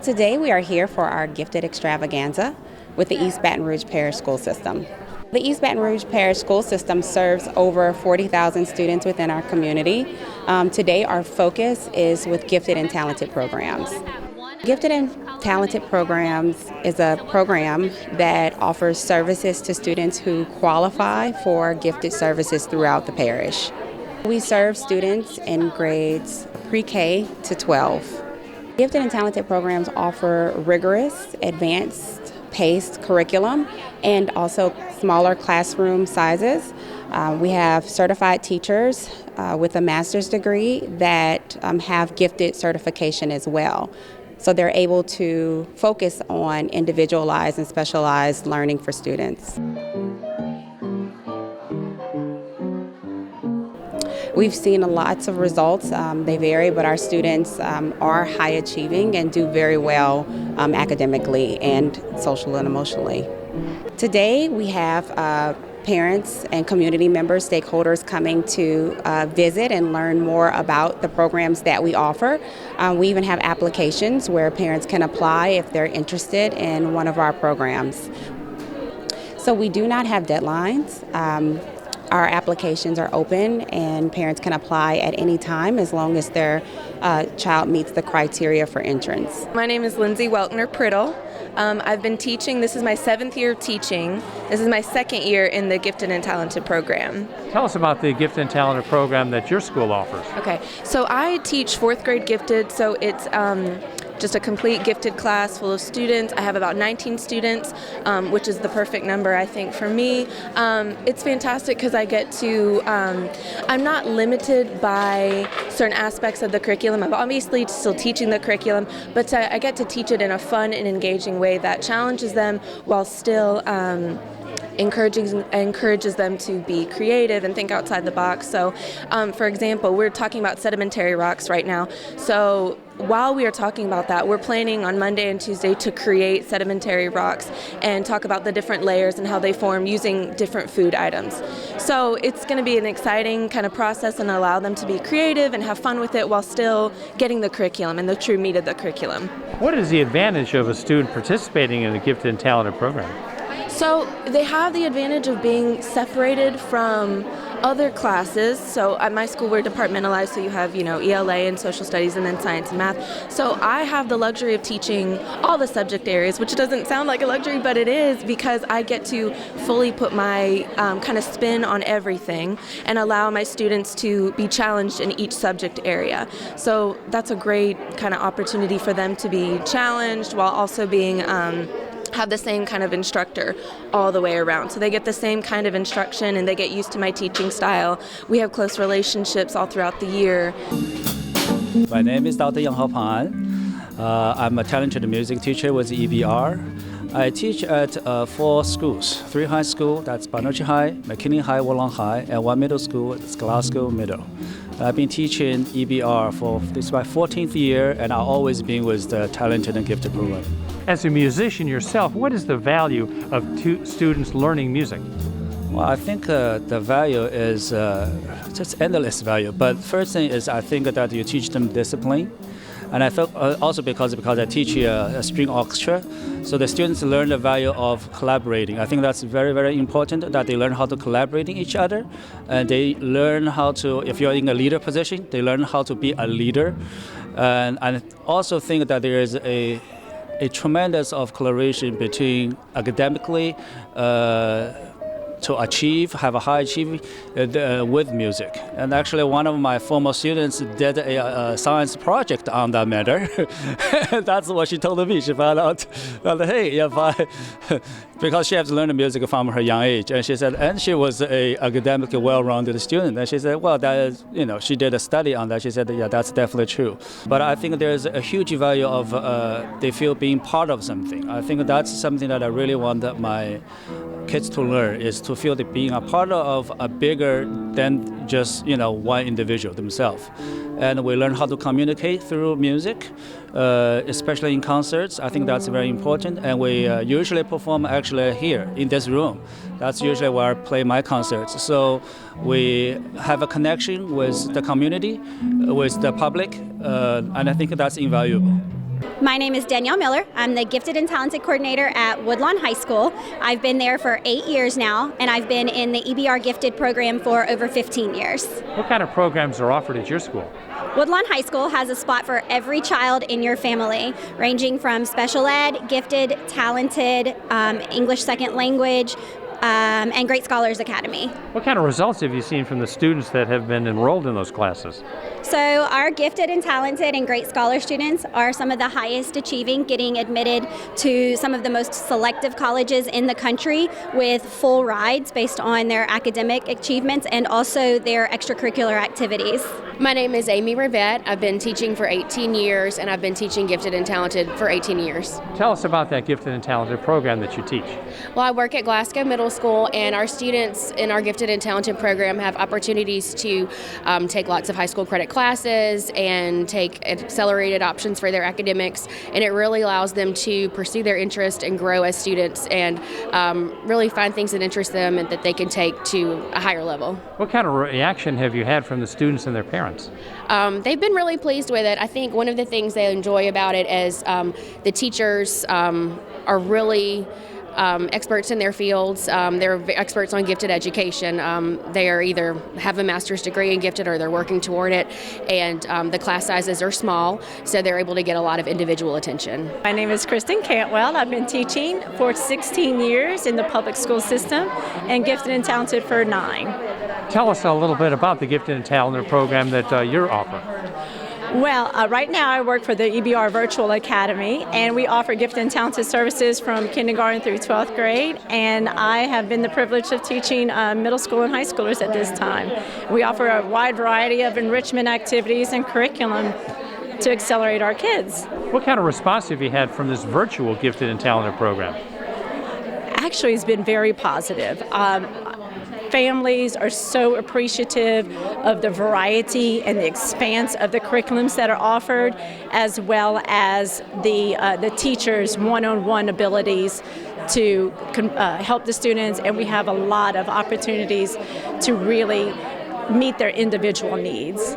Today we are here for our Gifted Extravaganza with the East Baton Rouge Parish School System. The East Baton Rouge Parish School System serves over 40,000 students within our community. Today our focus is with Gifted and Talented programs. Gifted and Talented Programs is a program that offers services to students who qualify for gifted services throughout the parish. We serve students in grades pre-K to 12. Gifted and Talented programs offer rigorous, advanced-paced curriculum and also smaller classroom sizes. We have certified teachers with a master's degree that have gifted certification as well. So they're able to focus on individualized and specialized learning for students. We've seen lots of results. They vary, but our students are high achieving and do very well academically and socially and emotionally. Today we have parents and community members, stakeholders coming to visit and learn more about the programs that we offer. We even have applications where parents can apply if they're interested in one of our programs. So we do not have deadlines. Our applications are open and parents can apply at any time as long as their child meets the criteria for entrance. My name is Lindsay Weltner-Priddle. I've been teaching, this is my 7th year of teaching. This is my 2nd year in the Gifted and Talented program. Tell us about the Gifted and Talented program that your school offers. Okay, so I teach 4th grade gifted, so it's just a complete gifted class full of students. I have about 19 students, which is the perfect number, I think, for me. It's fantastic because I get to, I'm not limited by certain aspects of the curriculum. I'm obviously still teaching the curriculum, but I get to teach it in a fun and engaging way that challenges them while still encourages them to be creative and think outside the box. So, for example, we're talking about sedimentary rocks right now. So while we are talking about that, we're planning on Monday and Tuesday to create sedimentary rocks and talk about the different layers and how they form using different food items. So it's going to be an exciting kind of process and allow them to be creative and have fun with it while still getting the curriculum and the true meat of the curriculum. What is the advantage of a student participating in the Gifted and Talented program? So they have the advantage of being separated from other classes. So at my school we're departmentalized, so you have, ELA and social studies and then science and math. So I have the luxury of teaching all the subject areas, which doesn't sound like a luxury, but it is, because I get to fully put my kind of spin on everything and allow my students to be challenged in each subject area. So that's a great kind of opportunity for them to be challenged while also being have the same kind of instructor all the way around. So they get the same kind of instruction and they get used to my teaching style. We have close relationships all throughout the year. My name is Dr. Yang Hao Pan. I'm a talented music teacher with EBR. I teach at 4 schools, 3 high school, that's Baton High, McKinney High, Woodlawn High, and 1 middle school, it's Glasgow Middle. I've been teaching EBR for this is my 14th year, and I've always been with the Talented and Gifted program. As a musician yourself, what is the value of students learning music? Well, I think the value is just endless value. But first thing is I think that you teach them discipline. And I felt also because I teach a string orchestra, so the students learn the value of collaborating. I think that's very, very important, that they learn how to collaborate in each other, and they learn how to, if you're in a leader position, they learn how to be a leader. And I also think that there is a tremendous of collaboration between academically to achieve, have a high achievement with music. And actually one of my former students did a science project on that matter. That's what she told me. She found out that, hey, because she has learned music from her young age, and she said, and she was a academically well-rounded student, and she said, well, that is, she did a study on that. She said, yeah, that's definitely true. But I think there's a huge value of they feel being part of something. I think that's something that I really want my kids to learn, is to feel that being a part of a bigger than just one individual themselves. And we learn how to communicate through music, especially in concerts. I think that's very important. And we usually perform actually here in this room. That's usually where I play my concerts. So we have a connection with the community, with the public, and I think that's invaluable. My name is Danielle Miller. I'm the Gifted and Talented Coordinator at Woodlawn High School. I've been there for 8 years now, and I've been in the EBR Gifted program for over 15 years. What kind of programs are offered at your school? Woodlawn High School has a spot for every child in your family, ranging from special ed, gifted, talented, English second language, and Great Scholars Academy. What kind of results have you seen from the students that have been enrolled in those classes? So our gifted and talented and great scholar students are some of the highest achieving, getting admitted to some of the most selective colleges in the country with full rides based on their academic achievements and also their extracurricular activities. My name is Amy Rivette. I've been teaching for 18 years and I've been teaching gifted and talented for 18 years. Tell us about that gifted and talented program that you teach. Well, I work at Glasgow Middle School, and our students in our gifted and talented program have opportunities to take lots of high school credit classes and take accelerated options for their academics, and it really allows them to pursue their interest and grow as students and really find things that interest them and that they can take to a higher level. What kind of reaction have you had from the students and their parents? They've been really pleased with it. I think one of the things they enjoy about it is the teachers are really experts in their fields. They're experts on gifted education. They are either have a master's degree in gifted or they're working toward it, and the class sizes are small, so they're able to get a lot of individual attention. My name is Kristen Cantwell. I've been teaching for 16 years in the public school system and gifted and talented for 9. Tell us a little bit about the Gifted and Talented program that you're offering. Well, right now I work for the EBR Virtual Academy, and we offer gifted and talented services from kindergarten through 12th grade, and I have been the privilege of teaching middle school and high schoolers at this time. We offer a wide variety of enrichment activities and curriculum to accelerate our kids. What kind of response have you had from this virtual Gifted and Talented program? Actually, it's been very positive. Families are so appreciative of the variety and the expanse of the curriculums that are offered, as well as the teachers' one-on-one abilities to help the students, and we have a lot of opportunities to really meet their individual needs.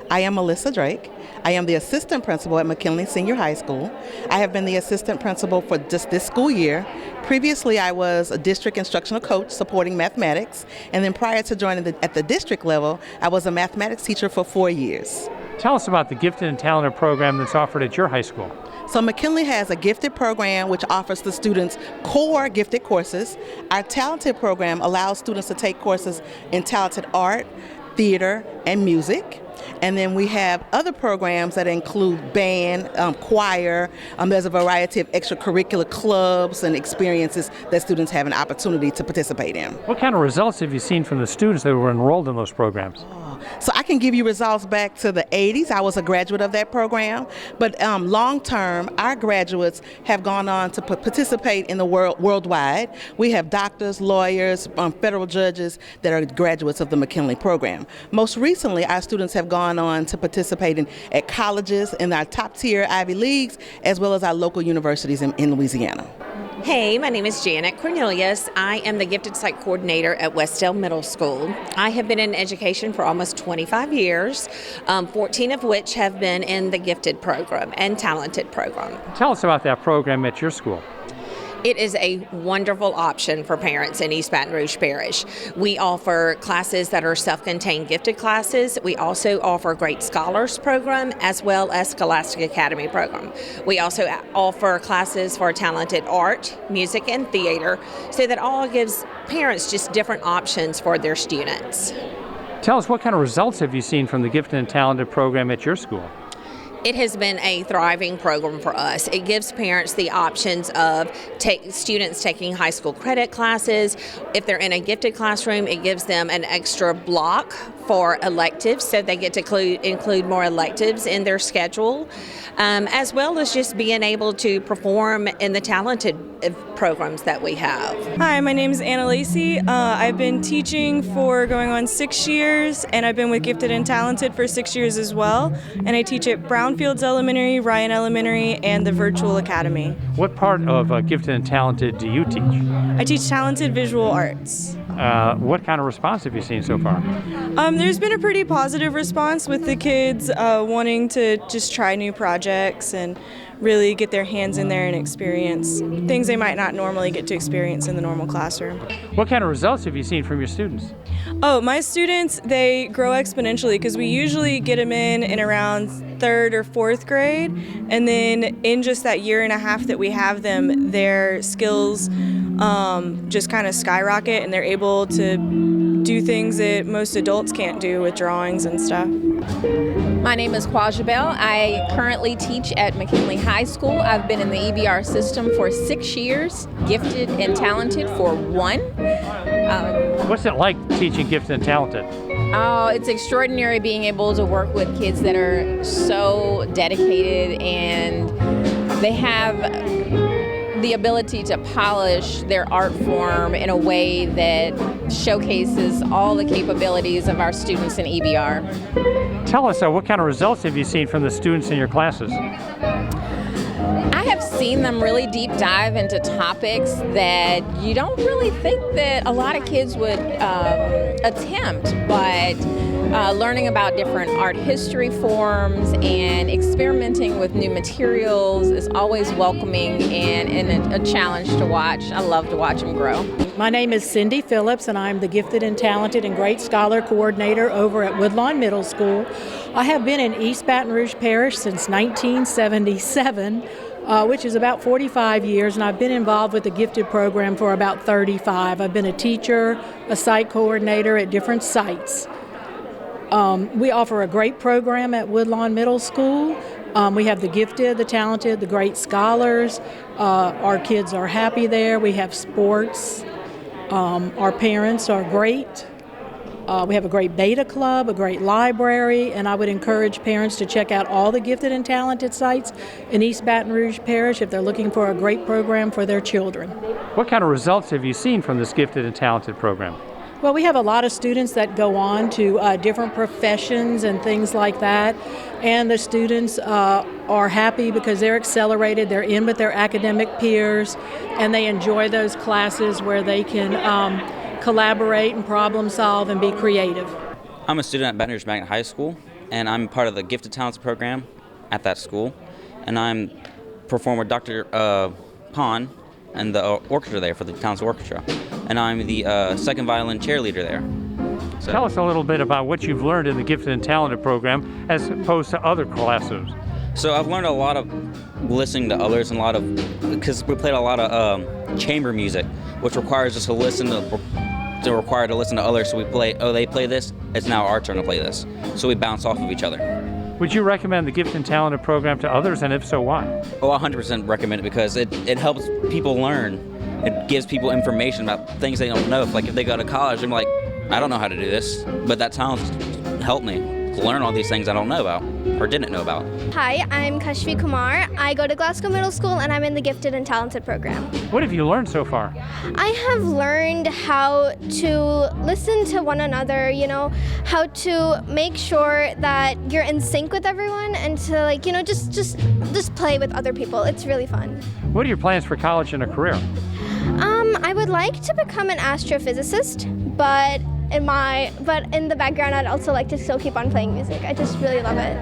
I am Melissa Drake. I am the assistant principal at McKinley Senior High School. I have been the assistant principal for just this school year. Previously, I was a district instructional coach supporting mathematics, and then prior to joining at the district level, I was a mathematics teacher for 4 years. Tell us about the Gifted and Talented program that's offered at your high school. So McKinley has a gifted program which offers the students core gifted courses. Our talented program allows students to take courses in talented art, theater, and music. And then we have other programs that include band, choir. There's a variety of extracurricular clubs and experiences that students have an opportunity to participate in. What kind of results have you seen from the students that were enrolled in those programs? So I can give you results back to the 80s. I was a graduate of that program. But long term, our graduates have gone on to participate in the worldwide. We have doctors, lawyers, federal judges that are graduates of the McKinley program. Most recently, our students have gone on to participate at colleges in our top tier Ivy Leagues, as well as our local universities in Louisiana. Hey, my name is Janet Cornelius. I am the Gifted Site Coordinator at Westdale Middle School. I have been in education for almost 25 years, 14 of which have been in the Gifted program and Talented program. Tell us about that program at your school. It is a wonderful option for parents in East Baton Rouge Parish. We offer classes that are self-contained gifted classes. We also offer Great Scholars program as well as Scholastic Academy program. We also offer classes for talented art, music, and theater, so that all gives parents just different options for their students. Tell us, what kind of results have you seen from the Gifted and Talented program at your school? It has been a thriving program for us. It gives parents the options of students taking high school credit classes. If they're in a gifted classroom, it gives them an extra block for electives, so they get to include more electives in their schedule, as well as just being able to perform in the talented programs that we have. Hi, my name is Anna Lacey. I've been teaching for going on 6 years, and I've been with Gifted and Talented for 6 years as well. And I teach at Brownfields Elementary, Ryan Elementary, and the Virtual Academy. What part of Gifted and Talented do you teach? I teach talented visual arts. What kind of response have you seen so far? There's been a pretty positive response with the kids wanting to just try new projects and really get their hands in there and experience things they might not normally get to experience in the normal classroom. What kind of results have you seen from your students? Oh, my students, they grow exponentially because we usually get them in around 3rd or 4th grade, and then in just that year and a half that we have them, their skills just kind of skyrocket, and they're able to do things that most adults can't do with drawings and stuff. My name is Quajabel. I currently teach at McKinley High School. I've been in the EBR system for 6 years, gifted and talented for 1. What's it like teaching gifted and talented? Oh, it's extraordinary being able to work with kids that are so dedicated, and they have the ability to polish their art form in a way that showcases all the capabilities of our students in EBR. Tell us, what kind of results have you seen from the students in your classes? I have seen them really deep dive into topics that you don't really think that a lot of kids would attempt, but learning about different art history forms and experimenting with new materials is always welcoming and a challenge to watch. I love to watch them grow. My name is Cindy Phillips, and I'm the Gifted and Talented and Great Scholar Coordinator over at Woodlawn Middle School. I have been in East Baton Rouge Parish since 1977, which is about 45 years, and I've been involved with the Gifted program for about 35. I've been a teacher, a site coordinator at different sites. We offer a great program at Woodlawn Middle School. We have the gifted, the talented, the great scholars. Our kids are happy there. We have sports. Our parents are great. We have a great beta club, a great library, and I would encourage parents to check out all the gifted and talented sites in East Baton Rouge Parish if they're looking for a great program for their children. What kind of results have you seen from this gifted and talented program? Well, we have a lot of students that go on to different professions and things like that, and the students are happy because they're accelerated, they're in with their academic peers, and they enjoy those classes where they can collaborate and problem solve and be creative. I'm a student at Baton Rouge Magnet High School, and I'm part of the Gifted Talents program at that school, and I'm performing with Dr. Baton and the orchestra there for the Talents Orchestra, and I'm the second violin cheerleader there. So. Tell us a little bit about what you've learned in the Gifted and Talented program as opposed to other classes. So I've learned a lot of listening to others and a lot of, because we played a lot of chamber music, which requires us to listen to require to listen to others. So we play, oh, they play this, it's now our turn to play this. So we bounce off of each other. Would you recommend the Gifted and Talented program to others, and if so, why? Oh, 100% recommend it because it helps people learn. It gives people information about things they don't know. Like if they go to college, they're like, I don't know how to do this, but that talent helped me learn all these things I don't know about or didn't know about. Hi, I'm Kashfi Kumar. I go to Glasgow Middle School and I'm in the Gifted and Talented program. What have you learned so far? I have learned how to listen to one another, you know, how to make sure that you're in sync with everyone and to like, you know, just play with other people. It's really fun. What are your plans for college and a career? I would like to become an astrophysicist, but in the background, I'd also like to still keep on playing music. I just really love it.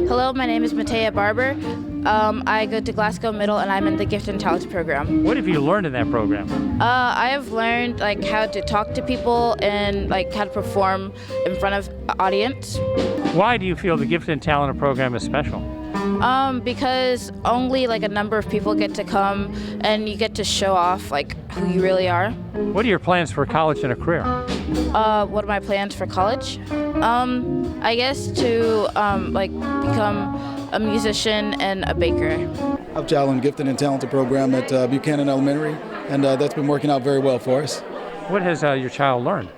Hello, my name is MATAYA BARBER. I go to Glasgow Middle and I'm in the Gifted and Talents program. What have you learned in that program? I have learned like how to talk to people and like how to perform in front of an audience. Why do you feel the Gifted and Talented program is special? Because only like a number of people get to come and you get to show off like who you really are. What are your plans for college and a career? What are my plans for college? I guess to like become a musician and a baker. I'm Jalen, Gifted and Talented program at Buchanan Elementary, and that's been working out very well for us. What has your child learned?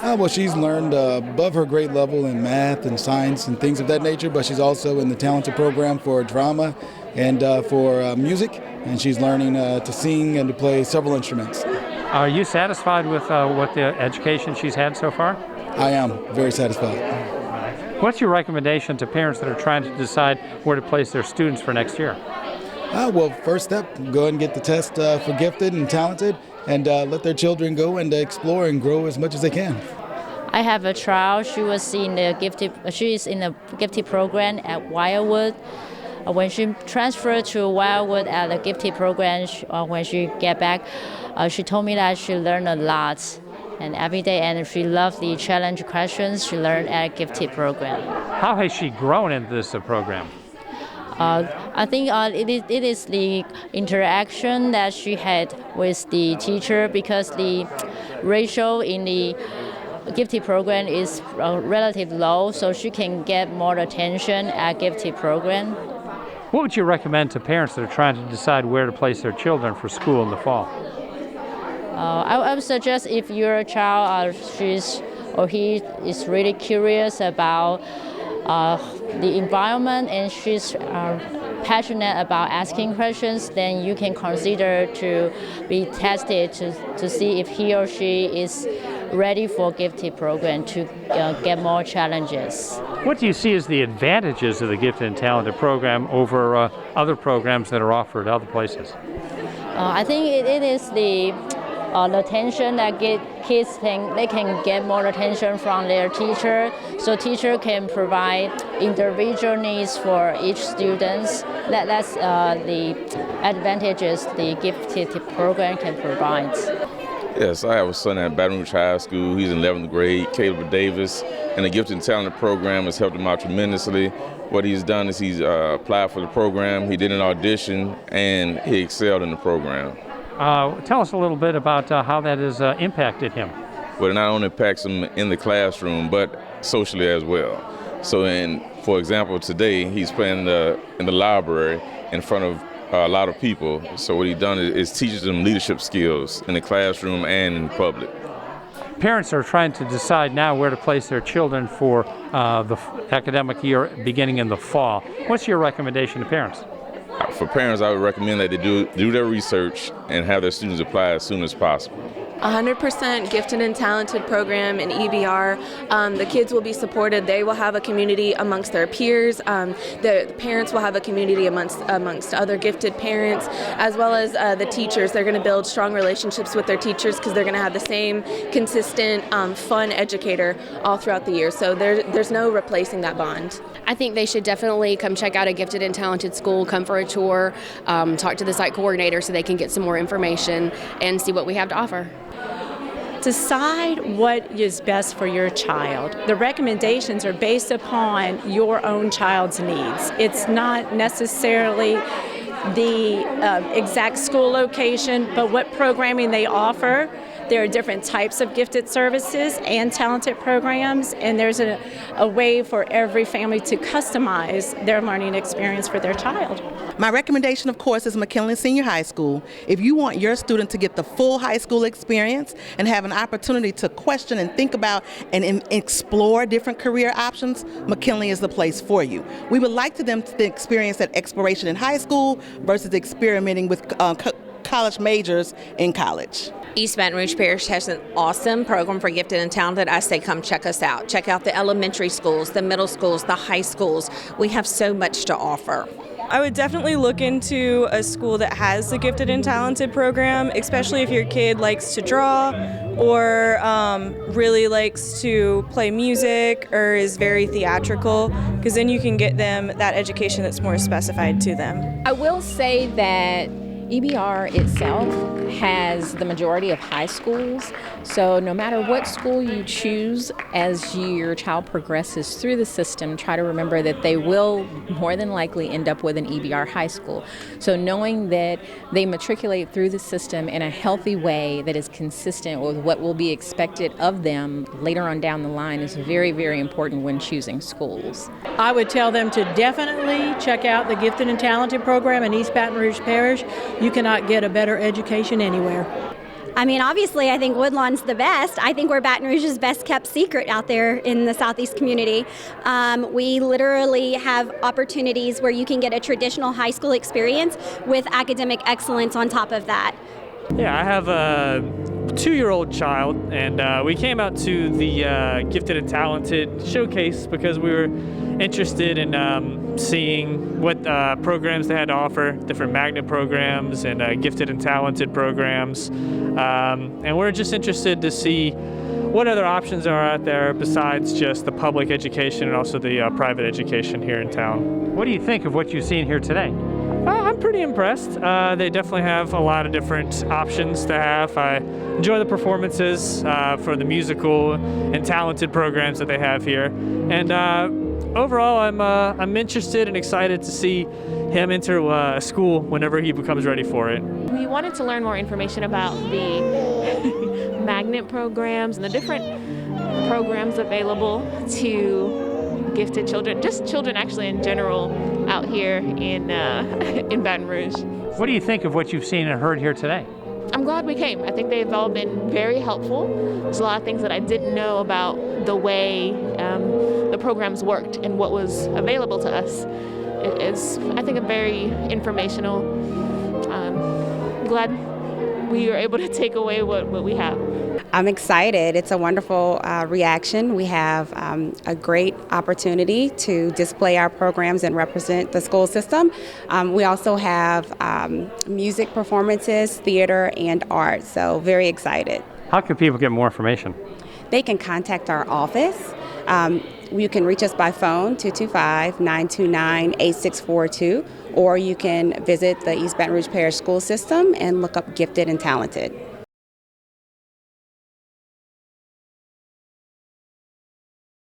Well, she's learned above her grade level in math and science and things of that nature, but she's also in the Talented program for drama and for music, and she's learning to sing and to play several instruments. Are you satisfied with what the education she's had so far? I am very satisfied. What's your recommendation to parents that are trying to decide where to place their students for next year? Well, first step, go ahead and get the test for Gifted and Talented, and let their children go and explore and grow as much as they can. I have a child. She is in the gifted program at Wildwood. When she transferred to Wildwood at the gifted program, when she get back, she told me that she learned a lot, and every day, and she loved the challenge questions she learned at gifted program. How has she grown into this program? I think it is the interaction that she had with the teacher, because the ratio in the gifted program is relatively low, so she can get more attention at gifted program. What would you recommend to parents that are trying to decide where to place their children for school in the fall? I would suggest, if your child he is really curious about the environment and she's passionate about asking questions, then you can consider to be tested to see if he or she is ready for gifted program to get more challenges. What do you see as the advantages of the Gifted and Talented program over other programs that are offered other places? I think it is the attention that kids can get more attention from their teacher, so teacher can provide individual needs for each student. That's the advantages the gifted program can provide. Yes, I have a son at Baton Rouge High School. He's in 11th grade, Caleb Davis, and the Gifted and Talented program has helped him out tremendously. What he's done is he's applied for the program, he did an audition, and he excelled in the program. Tell us a little bit about how that has impacted him. Well, it not only impacts him in the classroom, but socially as well. So, for example, today he's playing in the library in front of a lot of people. So what he's done is teaches them leadership skills in the classroom and in public. Parents are trying to decide now where to place their children for the academic year beginning in the fall. What's your recommendation to parents? For parents, I would recommend that they do their research and have their students apply as soon as possible. 100% Gifted and Talented program in EBR. The kids will be supported. They will have a community amongst their peers. The parents will have a community amongst other gifted parents, as well as the teachers. They're going to build strong relationships with their teachers because they're going to have the same consistent, fun educator all throughout the year. So there's no replacing that bond. I think they should definitely come check out a Gifted and Talented school, come for a tour, talk to the site coordinator so they can get some more information and see what we have to offer. Decide what is best for your child. The recommendations are based upon your own child's needs. It's not necessarily the exact school location, but what programming they offer. There are different types of gifted services and talented programs, and there's a way for every family to customize their learning experience for their child. My recommendation, of course, is McKinley Senior High School. If you want your student to get the full high school experience and have an opportunity to question and think about and explore different career options, McKinley is the place for you. We would like them to experience that exploration in high school versus experimenting with college majors in college. East Baton Rouge Parish has an awesome program for Gifted and Talented. I say come check us out. Check out the elementary schools, the middle schools, the high schools. We have so much to offer. I would definitely look into a school that has the Gifted and Talented program, especially if your kid likes to draw or really likes to play music or is very theatrical, because then you can get them that education that's more specified to them. I will say that EBR itself has the majority of high schools, so no matter what school you choose as your child progresses through the system, try to remember that they will more than likely end up with an EBR high school. So knowing that they matriculate through the system in a healthy way that is consistent with what will be expected of them later on down the line is very, very important when choosing schools. I would tell them to definitely check out the Gifted and Talented program in East Baton Rouge Parish. You cannot get a better education anywhere. I mean, obviously, I think Woodlawn's the best. I think we're Baton Rouge's best kept secret out there in the Southeast community. We literally have opportunities where you can get a traditional high school experience with academic excellence on top of that. Yeah, I have a 2-year-old child, and we came out to the Gifted and Talented showcase because we were interested in seeing what programs they had to offer, different magnet programs and Gifted and Talented programs. And we're just interested to see what other options are out there besides just the public education and also the private education here in town. What do you think of what you've seen here today? I'm pretty impressed. They definitely have a lot of different options to have. I enjoy the performances for the musical and talented programs that they have here. And overall, I'm interested and excited to see him enter a school whenever he becomes ready for it. We wanted to learn more information about the magnet programs and the different programs available to gifted children, just children actually in general out here in Baton Rouge. What do you think of what you've seen and heard here today? I'm glad we came. I think they've all been very helpful. There's a lot of things that I didn't know about the way the programs worked and what was available to us. It is, I think, a very informational. Glad we were able to take away what we have. I'm excited. It's a wonderful reaction. We have a great opportunity to display our programs and represent the school system. We also have music performances, theater, and art, so very excited. How can people get more information? They can contact our office. You can reach us by phone, 225-929-8642, or you can visit the East Baton Rouge Parish School System and look up Gifted and Talented.